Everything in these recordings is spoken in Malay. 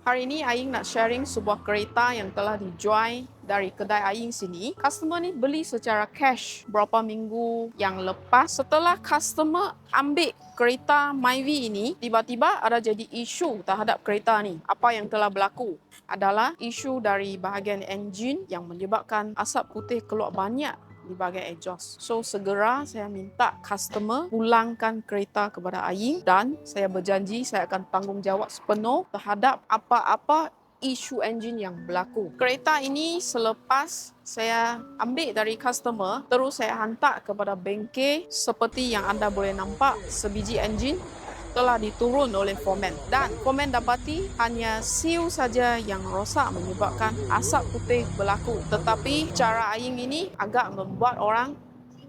Hari ini Aing nak sharing sebuah kereta yang telah dijual dari kedai Aing sini. Customer ni beli secara cash berapa minggu yang lepas. Setelah customer ambil kereta Myvi ini, tiba-tiba ada jadi isu terhadap kereta ni. Apa yang telah berlaku adalah isu dari bahagian enjin yang menyebabkan asap putih keluar banyak di bahagian exhaust. So segera saya minta customer pulangkan kereta kepada Aing dan saya berjanji saya akan tanggungjawab sepenuh terhadap apa-apa isu enjin yang berlaku. Kereta ini selepas saya ambil dari customer, terus saya hantar kepada bengkel. Seperti yang anda boleh nampak, sebiji enjin telah diturun oleh foreman dan foreman dapati hanya seal saja yang rosak menyebabkan asap putih berlaku. Tetapi cara Aing ini agak membuat orang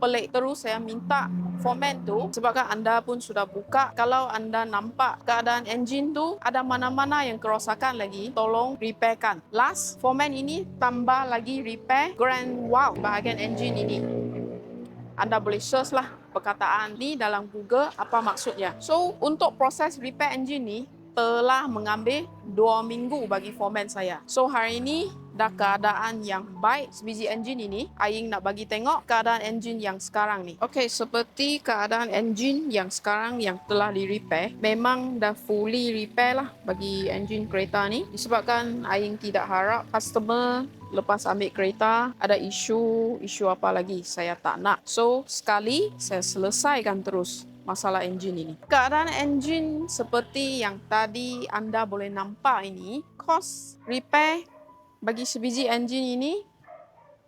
pelik. Terus saya minta foreman tu, sebabkan anda pun sudah buka, kalau anda nampak keadaan enjin tu ada mana-mana yang kerosakan lagi, tolong repairkan. Last, foreman ini tambah lagi repair grand wow bahagian enjin ini. Anda boleh search lah perkataan ni dalam Google apa maksudnya. So, untuk proses repair engine ni telah mengambil 2 minggu bagi foreman saya. So, hari ini dah keadaan yang baik sebiji engine ini. Aing nak bagi tengok keadaan engine yang sekarang ni. Okey, seperti keadaan engine yang sekarang yang telah di-repair, memang dah fully repair lah bagi engine kereta ni. Disebabkan Aing tidak harap customer lepas ambil kereta ada isu apa lagi, saya tak nak. So sekali saya selesaikan terus masalah enjin ini. Keadaan enjin seperti yang tadi anda boleh nampak ini, kos repair bagi sebiji enjin ini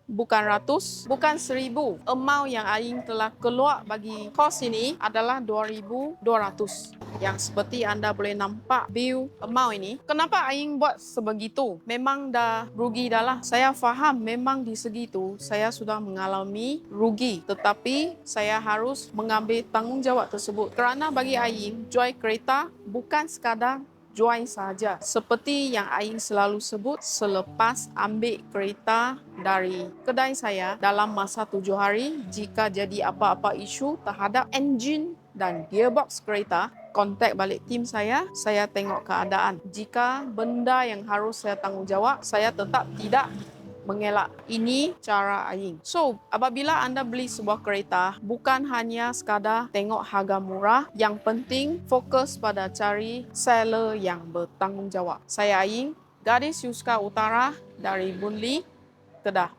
bukan ratus, bukan 1,000. Amount yang Aing telah keluar bagi kos ini adalah 2,200. Yang seperti anda boleh nampak bill amount ini. Kenapa Aing buat sebegitu? Memang dah rugi dah lah. Saya faham memang di segitu saya sudah mengalami rugi. Tetapi saya harus mengambil tanggungjawab tersebut. Kerana bagi Aing, jual kereta bukan sekadar jual saja. Seperti yang Aing selalu sebut, selepas ambil kereta dari kedai saya dalam masa 7 hari, jika jadi apa-apa isu terhadap enjin dan gearbox kereta, kontak balik tim saya tengok keadaan. Jika benda yang harus saya tanggungjawab, saya tetap tidak mengelak. Ini cara Aing. So, apabila anda beli sebuah kereta, bukan hanya sekadar tengok harga murah, yang penting fokus pada cari seller yang bertanggungjawab. Saya Aing, gadis Yuska Utara dari Bun Lee, Kedah.